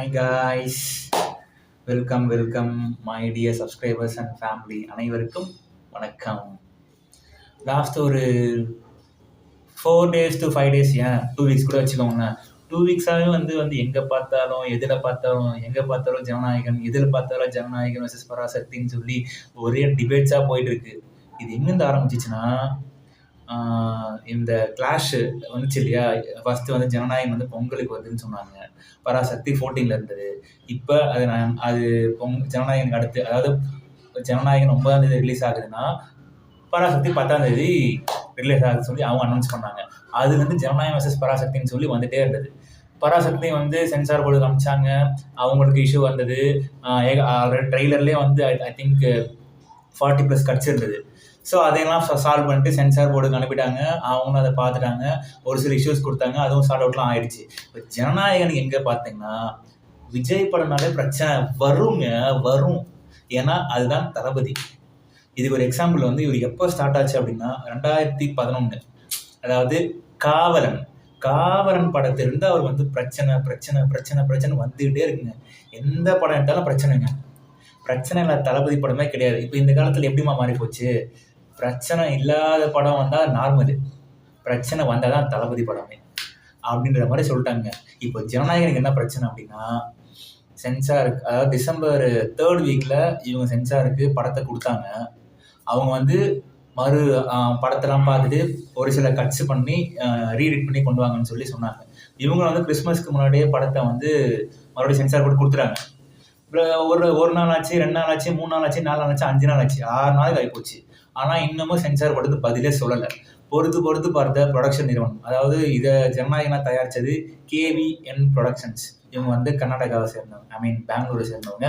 Hi guys, welcome my dear subscribers and family அனைவருக்கும் வணக்கம். Last ஒரு 4 days to 5 days, ஏன் 2 weeks கூட வச்சுக்கோங்க. 2 weeks-ஆகவே வந்து எங்கே பார்த்தாலும் ஜனநாயகன், எதில் பார்த்தாலும் ஜனநாயகன் வர்சஸ் பராசக்தின்னு சொல்லி ஒரே டிபேட்ஸாக போயிட்டு இருக்கு. இது எங்கேருந்து ஆரம்பிச்சிச்சுன்னா, இந்த கிளாஷ் வந்துச்சு இல்லையா, ஃபர்ஸ்ட் வந்து ஜனநாயகன் வந்து பொங்கலுக்கு வருதுன்னு சொன்னாங்க, பராசக்தி 14ல இருந்தது. இப்போ அது ஜனநாயகனுக்கு அடுத்து, அதாவது ஜனநாயகன் 9ஆம் தேதி ரிலீஸ் ஆகுதுன்னா பராசக்தி 10ஆம் தேதி ரிலீஸ் ஆகுதுன்னு சொல்லி அவங்க அனௌன்ஸ் பண்ணாங்க. அது வந்து ஜனநாயகம் வர்சஸ் பராசக்தின்னு சொல்லி வந்துட்டே இருந்தது. பராசக்தி வந்து சென்சார் போர்டு காமிச்சாங்க, அவங்களுக்கு இஷ்யூ வந்தது. ஆல்ரெடி ட்ரெய்லர்லேயே வந்து ஐ திங்க் 40+ கட்ஸ் இருந்தது. ஸோ அதையெல்லாம் சால்வ் பண்ணிட்டு சென்சார் போர்டுக்கு அனுப்பிட்டாங்க. அவங்களும் அதை பார்த்துட்டாங்க, ஒரு சில இஷ்யூஸ் கொடுத்தாங்க, அதுவும் சார்ட் அவுட்லாம் ஆயிடுச்சு. இப்போ ஜனநாயகனுக்கு எங்கே பார்த்தீங்கன்னா, விஜய் படம்னாலே பிரச்சனை வரும். ஏன்னா அதுதான் தளபதி. இதுக்கு ஒரு எக்ஸாம்பிள் வந்து இவர் எப்போ ஸ்டார்ட் ஆச்சு அப்படின்னா 2011, அதாவது காவலன் படத்திலிருந்து அவர் வந்து பிரச்சனை வந்துகிட்டே இருக்குங்க. எந்த படம் எடுத்தாலும் பிரச்சனைங்க. பிரச்சனை இல்லாத தளபதி படமே கிடையாது. இப்போ இந்த காலத்தில் எப்படிமா மாறி போச்சு, பிரச்சனை இல்லாத படம் வந்தால் நார்மலு, பிரச்சனை வந்தால் தான் தளபதி படமே அப்படின்ற மாதிரி சொல்லிட்டாங்க. இப்போ ஜனநாயகனுக்கு என்ன பிரச்சனை அப்படின்னா, சென்சாருக்கு, அதாவது December 3rd week இவங்க சென்சாருக்கு படத்தை கொடுத்தாங்க. அவங்க வந்து படத்தெல்லாம் பார்த்துட்டு ஒரு சில கட்ஸ் பண்ணி ரீஎடிட் பண்ணி கொண்டு வாங்கன்னு சொல்லி சொன்னாங்க. இவங்க வந்து கிறிஸ்மஸ்க்கு முன்னாடியே படத்தை வந்து மறுபடியும் சென்சார் போட்டு கொடுத்துறாங்க. ஒரு நாள் ஆச்சு, 2 நாள் ஆச்சு, 3 நாள் ஆச்சு, 4 நாள் ஆச்சு, 5 நாள் ஆச்சு, 6 நாளுக்கு ஆகிப்போச்சு. ஆனால் இன்னமும் சென்சார் போட்டது பதிலே சொல்லலை. பொறுத்து பார்த்த ப்ரொடக்ஷன் நிறுவனம், அதாவது இதை ஜனநாயகனாக தயாரித்தது KVN ப்ரொடக்ஷன்ஸ். இவங்க வந்து கர்நாடகாவை சேர்ந்தவங்க, பெங்களூரை சேர்ந்தவங்க.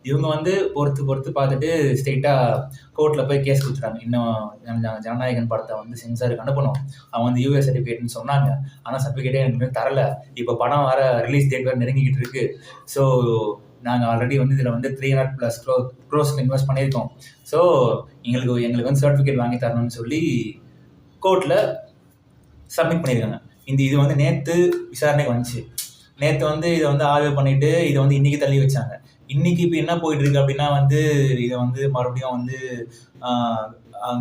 இவங்க வந்து பொறுத்து பார்த்துட்டு ஸ்ட்ரெயிட்டாக கோர்ட்டில் போய் கேஸ் கொடுத்துட்டாங்க. இன்னும் ஜனநாயகன் படத்தை வந்து சென்சாருக்கு அனுப்பணும், அவங்க வந்து US சர்டிஃபிகேட்னு சொன்னாங்க, ஆனால் சர்டிஃபிகேட்டே எனக்கு தரலை. இப்போ படம் வர ரிலீஸ் டேட் வேறு நெருங்கிக்கிட்டு இருக்கு. ஸோ நாங்கள் ஆல்ரெடி வந்து இதில் வந்து 300+ crores இன்வெஸ்ட் பண்ணியிருக்கோம். ஸோ எங்களுக்கு வந்து சர்டிஃபிகேட் வாங்கி தரணும்னு சொல்லி கோர்ட்டில் சப்மிட் பண்ணியிருக்காங்க. இது வந்து நேற்று விசாரணைக்கு வந்துச்சு. நேற்று வந்து இதை வந்து ஆய்வு பண்ணிவிட்டு இதை வந்து இன்றைக்கி தள்ளி வச்சாங்க. இன்றைக்கி இப்போ என்ன போயிட்டுருக்கு அப்படின்னா, வந்து இதை வந்து மறுபடியும் வந்து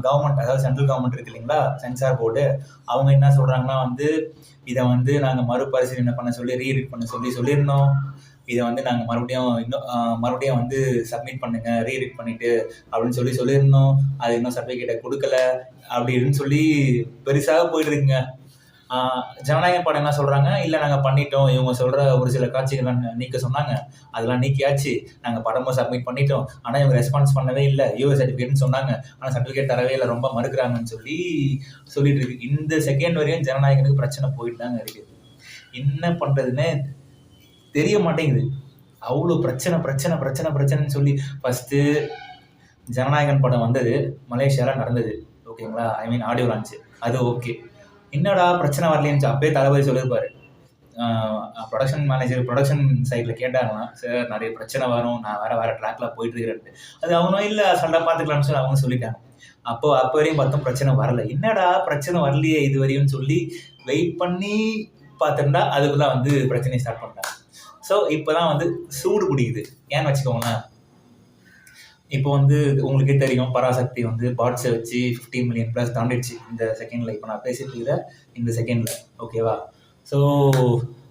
கவர்மெண்ட், அதாவது சென்ட்ரல் கவர்மெண்ட் இருக்குது இல்லைங்களா, சென்சார் போர்டு, அவங்க என்ன சொல்கிறாங்கன்னா வந்து இதை வந்து நாங்கள் மறுபரிசீலனை பண்ண சொல்லி ரீஎடிட் பண்ண சொல்லியிருந்தோம். இதை வந்து நாங்கள் மறுபடியும் வந்து சப்மிட் பண்ணுங்க, ரீஎடிட் பண்ணிட்டு அப்படின்னு சொல்லியிருந்தோம். அது இன்னும் சர்டிஃபிகேட்டை கொடுக்கல அப்படின்னு சொல்லி பெருசாக போயிட்டு இருக்குங்க. ஜனநாயகன் படம் என்ன சொல்கிறாங்க, இல்லை நாங்கள் பண்ணிட்டோம், இவங்க சொல்கிற ஒரு சில காட்சிகள்லாம் நீக்க சொன்னாங்க, அதெல்லாம் நீக்கியாச்சு, நாங்கள் படமும் சப்மிட் பண்ணிட்டோம், ஆனால் இவங்க ரெஸ்பான்ஸ் பண்ணவே இல்லை, US சர்டிஃபிகேட்னு சொன்னாங்க, ஆனால் சர்டிஃபிகேட் தரவே இல்லை, ரொம்ப மறுக்கிறாங்கன்னு சொல்லிட்டு இருக்கு. இந்த செகண்ட் வரையும் ஜனநாயகனுக்கு பிரச்சனை போயிட்டு தாங்க இருக்குது. என்ன பண்ணுறதுன்னு தெரிய மாட்டேங்குது. அவ்வளோ பிரச்சனைன்னு சொல்லி ஃபஸ்ட்டு ஜனநாயகன் படம் வந்தது, மலேசியாவில் நடந்தது, ஓகேங்களா, ஆடியோ லான்ச்சு, அது ஓகே. என்னடா பிரச்சனை வரலன்னு அப்பயே தளபதி சொல்லியிருப்பாரு. ப்ரொடக்ஷன் மேனேஜர் ப்ரொடக்ஷன் சைடில் கேட்டாங்களாம், சார் நிறைய பிரச்சனை வரும், நான் வேறு ட்ராக்ல போயிட்டு இருக்கிறேன்ட்டு. அது அவனும் இல்லை, சண்டை பார்த்துக்கலாம்னு சொல்லி அவங்க சொல்லிட்டாங்க. அப்போ வரையும் பார்த்தோம் பிரச்சனை வரல. என்னடா பிரச்சனை வரலையே இது வரையும் சொல்லி வெயிட் பண்ணி பார்த்துருந்தா அதுக்குள்ள வந்து பிரச்சனையை ஸ்டார்ட் பண்ணிட்டாங்க. ஸோ இப்போ தான் வந்து சூடு பிடிக்குது. ஏன்னு வச்சுக்கோங்களேன், இப்போ வந்து உங்களுக்கே தெரியும், பராசக்தி வந்து பாட்ஸை வச்சு 50 million+ தாண்டிடுச்சு இந்த செகண்டில். இப்போ நான் பேசிட்டு இருக்கிற இந்த செகண்டில், ஓகேவா. ஸோ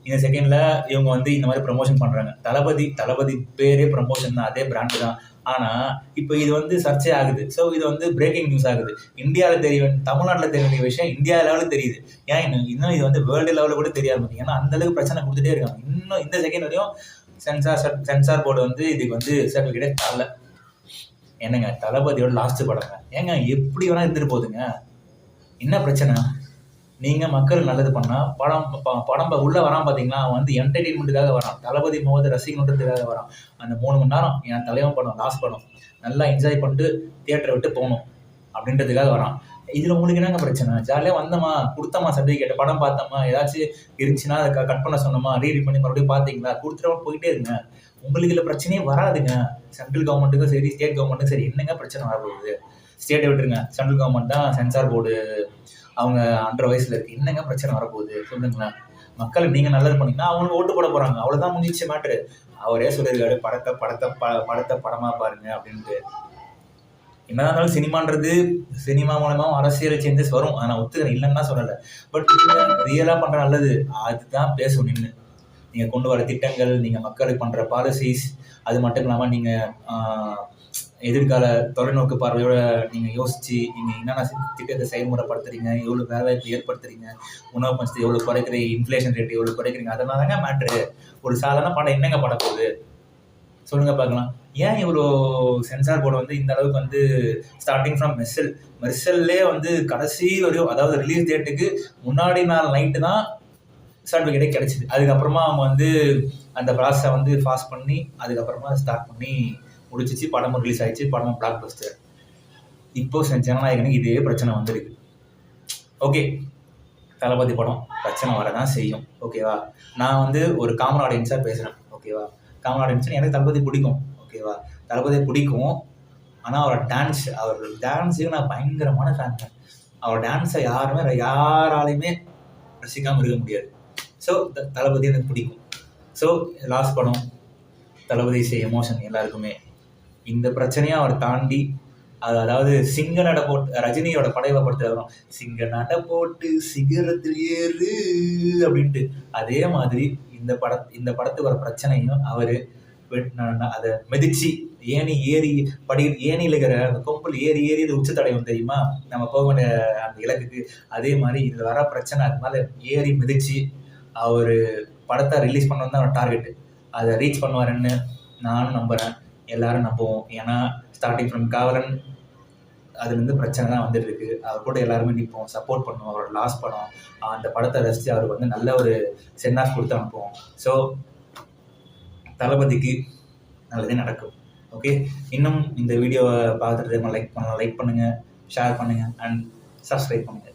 இந்த செகண்டில் இவங்க வந்து இந்த மாதிரி ப்ரமோஷன் பண்ணுறாங்க. தளபதி பேரே ப்ரமோஷன் தான், அதே பிராண்டு தான். ஆனால் இப்போ இது வந்து சர்ச்சை ஆகுது. ஸோ இது வந்து பிரேக்கிங் நியூஸ் ஆகுது. இந்தியாவில் தமிழ்நாட்டில் தெரிய வேண்டிய விஷயம் இந்தியா லெவலில் தெரியுது. ஏன் இன்னும் இது வந்து வேர்ல்டு லெவலில் கூட தெரியாது. ஏன்னா அந்தளவுக்கு பிரச்சனை கொடுத்துட்டே இருக்காங்க. இன்னும் இந்த செகண்ட் வரையும் சென்சார் போர்டு வந்து இதுக்கு வந்து சர்டிஃபிகேட்டே தரல. என்னங்க, தளபதியோட லாஸ்ட் படங்க, ஏங்க எப்படி வேணா இருந்துட்டு போகுதுங்க. என்ன பிரச்சனை? நீங்கள் மக்கள் நல்லது பண்ணால் படம் உள்ளே வரான் பார்த்தீங்களா, அவன் வந்து என்டர்டெயின்மெண்ட்டுக்காக வரான், தளபதி முகத்தை ரசிக்கணுன்றதுக்காக வரான். அந்த 3 மணி நேரம் என் தலைவன் படம், லாஸ்ட் படம், நல்லா என்ஜாய் பண்ணிட்டு தியேட்டரை விட்டு போகணும் அப்படின்றதுக்காக வரான். இதில் உங்களுக்கு என்னங்க பிரச்சனை? ஜாலியாக வந்தோமா, கொடுத்தோமா சர்டிஃபிகேட், படம் பார்த்தோமா, ஏதாச்சும் இருந்துச்சுன்னா அதை கட் பண்ண சொன்னோமா, ரீட் பண்ணி மறுபடியும் பார்த்தீங்களா, கொடுத்துட்டு போயிட்டே இருங்க. உங்களுக்கு இதில் பிரச்சனையே வராதுங்க. சென்ட்ரல் கவர்மெண்ட்டுக்கும் சரி, ஸ்டேட் கவர்மெண்ட்டுக்கும் சரி, என்னங்க பிரச்சனை வரப்போகுது? ஸ்டேட்டை விட்டுருங்க, சென்ட்ரல் கவர்மெண்ட் தான் சென்சார் போர்டு அவங்க 1.5 வயசில் இருக்குது, என்னங்க பிரச்சனை வரப்போகுது சொல்லுங்களேன். மக்களுக்கு நீங்கள் நல்லது பண்ணீங்கன்னா அவங்களுக்கு ஓட்டு போட போகிறாங்க. அவ்வளோதான் முடிஞ்சிச்சு மேட்ரு. அவரே சொல்லியிருக்காரு, படத்தை படமாக பாருங்க அப்படின்ட்டு. என்னதான் இருந்தாலும் சினிமா மூலமாக அரசியல் சேஞ்சஸ் வரும். நான் ஒத்துக்கிறேன், இல்லைன்னு தான் சொல்லலை. பட் நீங்கள் ரியலாக பண்ணுற நல்லது அதுதான் பேசும் நின்று. நீங்கள் கொண்டு வர திட்டங்கள், நீங்கள் மக்களுக்கு பண்ணுற பாலிசிஸ், அது மட்டும் இல்லாமல் நீங்கள் எதிர்கால தொலைநோக்கு பார்வையோட நீங்கள் யோசித்து நீங்கள் என்னென்ன திட்டத்தை செயல்முறைப்படுத்துறீங்க, எவ்வளோ வேலைவாய்ப்பு ஏற்படுத்துறீங்க, உணவு பஞ்சத்தை எவ்வளோ குறைக்கிறீங்க, இன்ஃப்ளேஷன் ரேட் எவ்வளோ குறைக்கிறீங்க, அதெல்லாம் தாங்க மேட்ரு. ஒரு சாதாரண படம் என்னங்க பட போகுது சொல்லுங்க பார்க்கலாம். ஏன் இவ்வளோ சென்சார் போர்டு வந்து இந்த அளவுக்கு வந்து ஸ்டார்டிங் ஃப்ரம் மெர்சல்லே வந்து கடைசி வரையும், அதாவது ரிலீஸ் டேட்டுக்கு முன்னாடி நாள் நைட்டு தான் சர்டிஃபிகேட்டே கிடைச்சிது. அதுக்கப்புறமா அவங்க வந்து அந்த ப்ராசஸை வந்து ஃபாஸ்ட் பண்ணி அதுக்கப்புறமா ஸ்டார்ட் பண்ணி முடிச்சிச்சு. படமும் ரிலீஸ் ஆயிடுச்சு. படமும் பிளாக் பஸ்டர். இப்போ ஜனநாயகனுக்கு இதே பிரச்சனை வந்துருக்கு. ஓகே, தளபதி படம் பிரச்சனை வரதான் செய்யும். ஓகேவா, நான் வந்து ஒரு காமன் ஆடியன்ஸாக பேசுகிறேன். ஓகேவா, காமன் ஆடியன்ஸ் எனக்கு தளபதி பிடிக்கும். ஓகேவா, தளபதி பிடிக்கும். ஆனால் அவர் டான்ஸுக்கு நான் பயங்கரமான ஃபேன். அவர் டான்ஸை யாராலையுமே ரசிக்காமல் இருக்க முடியாது. ஸோ தளபதி எனக்கு பிடிக்கும். ஸோ லாஸ்ட் படம் தளபதி எமோஷன் எல்லாருக்குமே. இந்த பிரச்சனையை அவர் தாண்டி அதாவது சிங்க நட போட்டு ரஜினியோட படையை படுத்த வரும், சிங்க நட போட்டு சிகரத்தில் ஏறு அப்படின்ட்டு. அதே மாதிரி இந்த படத்துக்கு வர பிரச்சனையும் அவர் அதை மிதிச்சு ஏணியில் இருக்கிற அந்த கொம்பில் ஏறி உச்சத்தடையும் தெரியுமா, நம்ம போக வேண்டிய அந்த இலக்குக்கு. அதே மாதிரி இதில் வர பிரச்சனை அது மேலே ஏறி மிதிச்சு அவர் படத்தை ரிலீஸ் பண்ணணும் தான் அவர் டார்கெட்டு. அதை ரீச் பண்ணுவாருன்னு நானும் நம்புகிறேன், எல்லாரும் நம்புவோம். ஏன்னா ஸ்டார்டிங் ஃப்ரம் காவலன் அதுலேருந்து பிரச்சனை தான் வந்துட்டு இருக்கு. அவர் கூட எல்லாருமே நிற்போம், சப்போர்ட் பண்ணுவோம். அவரோட லாஸ்ட் படம், அந்த படத்தை ரசித்து அவருக்கு வந்து நல்ல ஒரு சென்ட் ஆஃப் கொடுத்து அனுப்புவோம். ஸோ தளபதிக்கு நல்லதே நடக்கும். ஓகே, இன்னும் இந்த வீடியோவை பார்த்துட்டு லைக் பண்ணுங்கள், ஷேர் பண்ணுங்கள் அண்ட் சப்ஸ்கிரைப் பண்ணுங்கள்.